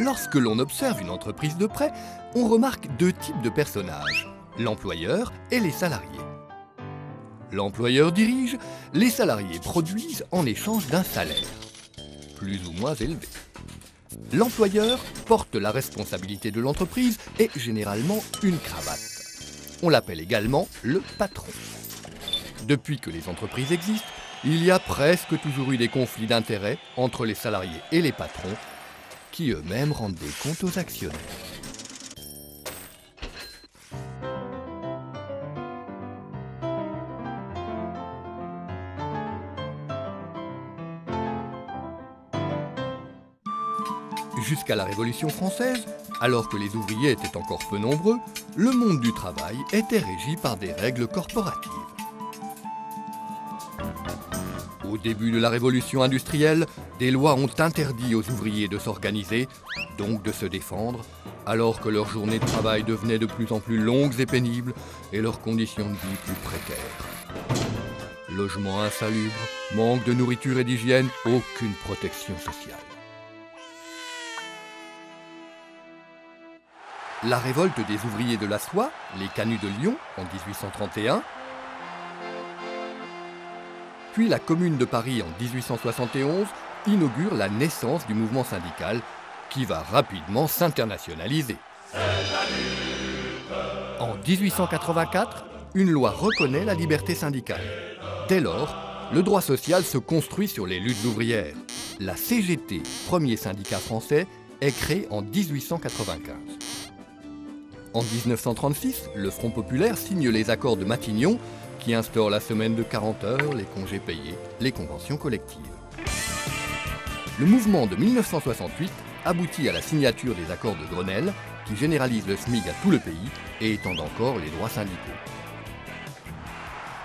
Lorsque l'on observe une entreprise de près, on remarque deux types de personnages, l'employeur et les salariés. L'employeur dirige, les salariés produisent en échange d'un salaire, plus ou moins élevé. L'employeur porte la responsabilité de l'entreprise et généralement une cravate. On l'appelle également le patron. Depuis que les entreprises existent, il y a presque toujours eu des conflits d'intérêts entre les salariés et les patrons, qui eux-mêmes rendent des comptes aux actionnaires. Jusqu'à la Révolution française, alors que les ouvriers étaient encore peu nombreux, le monde du travail était régi par des règles corporatives. Au début de la Révolution industrielle, des lois ont interdit aux ouvriers de s'organiser, donc de se défendre, alors que leurs journées de travail devenaient de plus en plus longues et pénibles et leurs conditions de vie plus précaires. Logement insalubre, manque de nourriture et d'hygiène, aucune protection sociale. La révolte des ouvriers de la soie, les Canuts de Lyon, en 1831, puis la Commune de Paris en 1871 inaugure la naissance du mouvement syndical qui va rapidement s'internationaliser. En 1884, une loi reconnaît la liberté syndicale. Dès lors, le droit social se construit sur les luttes ouvrières. La CGT, premier syndicat français, est créée en 1895. En 1936, le Front populaire signe les accords de Matignon qui instaurent la semaine de 40 heures, les congés payés, les conventions collectives. Le mouvement de 1968 aboutit à la signature des accords de Grenelle qui généralisent le SMIC à tout le pays et étendent encore les droits syndicaux.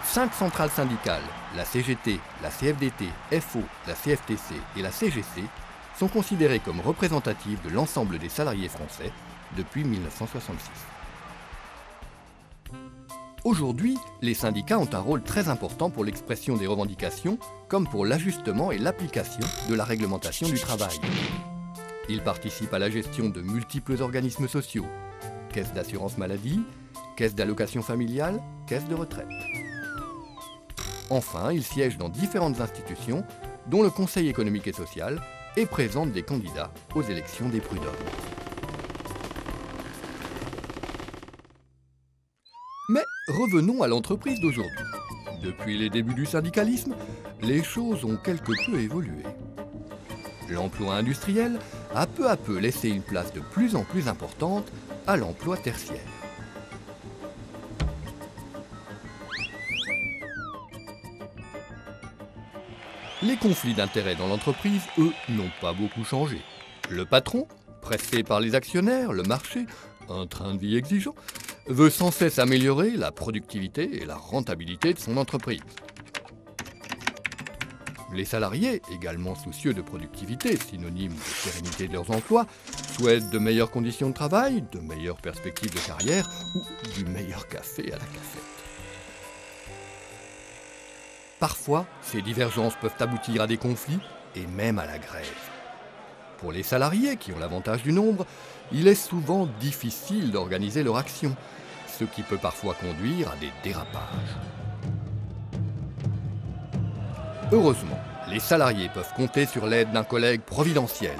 5 centrales syndicales, la CGT, la CFDT, FO, la CFTC et la CGC, sont considérées comme représentatives de l'ensemble des salariés français depuis 1966. Aujourd'hui, les syndicats ont un rôle très important pour l'expression des revendications, comme pour l'ajustement et l'application de la réglementation du travail. Ils participent à la gestion de multiples organismes sociaux, caisse d'assurance maladie, caisse d'allocation familiale, caisse de retraite. Enfin, ils siègent dans différentes institutions, dont le Conseil économique et social, et présentent des candidats aux élections des prud'hommes. Mais revenons à l'entreprise d'aujourd'hui. Depuis les débuts du syndicalisme, les choses ont quelque peu évolué. L'emploi industriel a peu à peu laissé une place de plus en plus importante à l'emploi tertiaire. Les conflits d'intérêts dans l'entreprise, eux, n'ont pas beaucoup changé. Le patron, pressé par les actionnaires, le marché, un train de vie exigeant, veut sans cesse améliorer la productivité et la rentabilité de son entreprise. Les salariés, également soucieux de productivité, synonyme de pérennité de leurs emplois, souhaitent de meilleures conditions de travail, de meilleures perspectives de carrière ou du meilleur café à la cafette. Parfois, ces divergences peuvent aboutir à des conflits et même à la grève. Pour les salariés qui ont l'avantage du nombre, il est souvent difficile d'organiser leur action, ce qui peut parfois conduire à des dérapages. Heureusement, les salariés peuvent compter sur l'aide d'un collègue providentiel,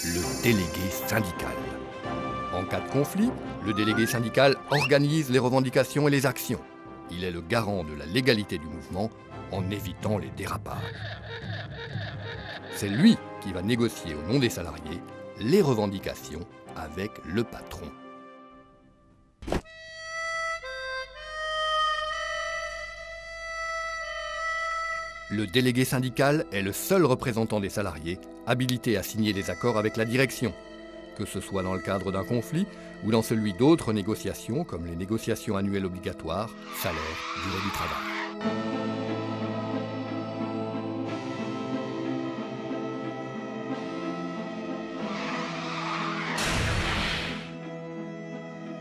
le délégué syndical. En cas de conflit, le délégué syndical organise les revendications et les actions. Il est le garant de la légalité du mouvement en évitant les dérapages. C'est lui qui va négocier au nom des salariés les revendications avec le patron. Le délégué syndical est le seul représentant des salariés habilité à signer des accords avec la direction, que ce soit dans le cadre d'un conflit ou dans celui d'autres négociations comme les négociations annuelles obligatoires, salaire, durée du travail.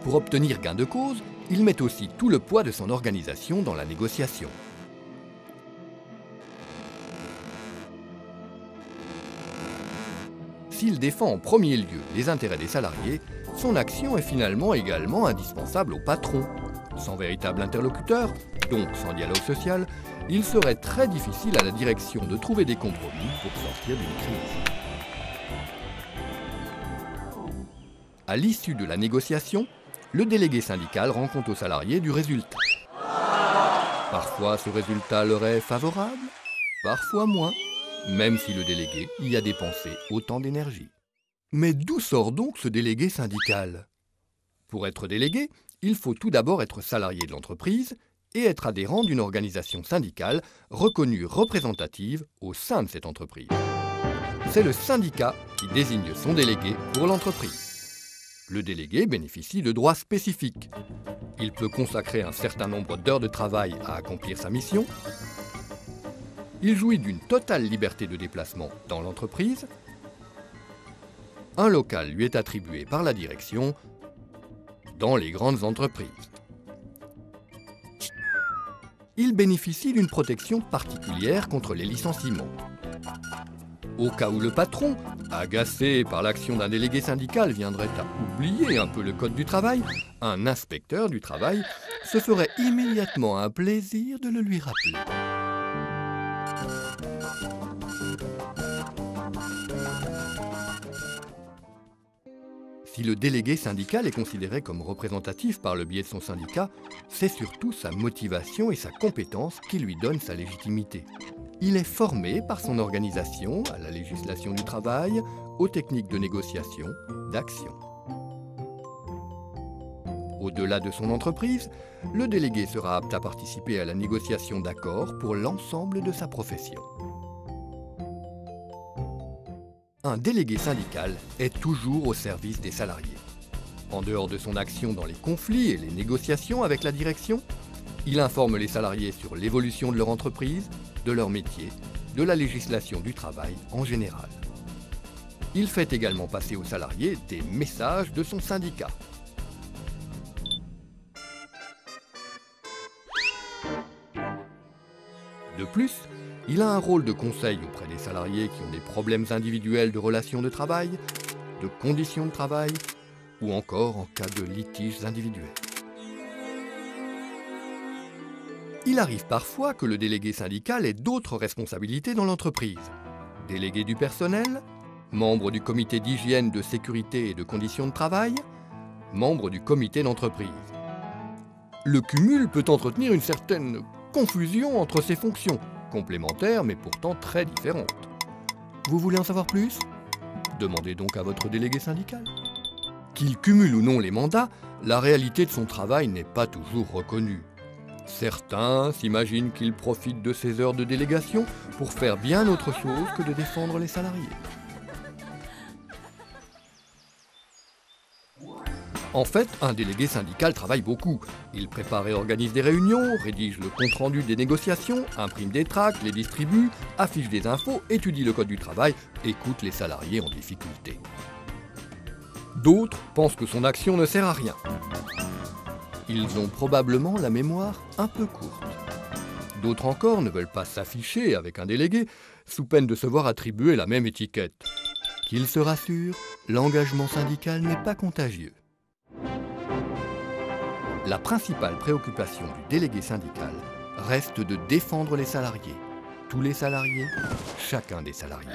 Pour obtenir gain de cause, il met aussi tout le poids de son organisation dans la négociation. S'il défend en premier lieu les intérêts des salariés, son action est finalement également indispensable au patron. Sans véritable interlocuteur, donc sans dialogue social, il serait très difficile à la direction de trouver des compromis pour sortir d'une crise. À l'issue de la négociation, le délégué syndical rend compte aux salariés du résultat. Parfois, ce résultat leur est favorable, parfois moins, même si le délégué y a dépensé autant d'énergie. Mais d'où sort donc ce délégué syndical? Pour être délégué, il faut tout d'abord être salarié de l'entreprise et être adhérent d'une organisation syndicale reconnue représentative au sein de cette entreprise. C'est le syndicat qui désigne son délégué pour l'entreprise. Le délégué bénéficie de droits spécifiques. Il peut consacrer un certain nombre d'heures de travail à accomplir sa mission. Il jouit d'une totale liberté de déplacement dans l'entreprise. Un local lui est attribué par la direction dans les grandes entreprises. Il bénéficie d'une protection particulière contre les licenciements. Au cas où le patron, agacé par l'action d'un délégué syndical, viendrait à oublier un peu le code du travail, un inspecteur du travail se ferait immédiatement un plaisir de le lui rappeler. Si le délégué syndical est considéré comme représentatif par le biais de son syndicat, c'est surtout sa motivation et sa compétence qui lui donnent sa légitimité. Il est formé par son organisation à la législation du travail, aux techniques de négociation, d'action. Au-delà de son entreprise, le délégué sera apte à participer à la négociation d'accords pour l'ensemble de sa profession. Un délégué syndical est toujours au service des salariés. En dehors de son action dans les conflits et les négociations avec la direction, il informe les salariés sur l'évolution de leur entreprise, de leur métier, de la législation du travail en général. Il fait également passer aux salariés des messages de son syndicat. De plus, il a un rôle de conseil auprès des salariés qui ont des problèmes individuels de relations de travail, de conditions de travail ou encore en cas de litiges individuels. Il arrive parfois que le délégué syndical ait d'autres responsabilités dans l'entreprise. Délégué du personnel, membre du comité d'hygiène, de sécurité et de conditions de travail, membre du comité d'entreprise. Le cumul peut entretenir une certaine confusion entre ces fonctions, complémentaires mais pourtant très différentes. Vous voulez en savoir plus? Demandez donc à votre délégué syndical. Qu'il cumule ou non les mandats, la réalité de son travail n'est pas toujours reconnue. Certains s'imaginent qu'il profite de ses heures de délégation pour faire bien autre chose que de défendre les salariés. En fait, un délégué syndical travaille beaucoup. Il prépare et organise des réunions, rédige le compte-rendu des négociations, imprime des tracts, les distribue, affiche des infos, étudie le code du travail, écoute les salariés en difficulté. D'autres pensent que son action ne sert à rien. Ils ont probablement la mémoire un peu courte. D'autres encore ne veulent pas s'afficher avec un délégué, sous peine de se voir attribuer la même étiquette. Qu'ils se rassurent, l'engagement syndical n'est pas contagieux. La principale préoccupation du délégué syndical reste de défendre les salariés. Tous les salariés, chacun des salariés.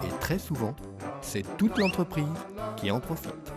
Et très souvent, c'est toute l'entreprise qui en profite.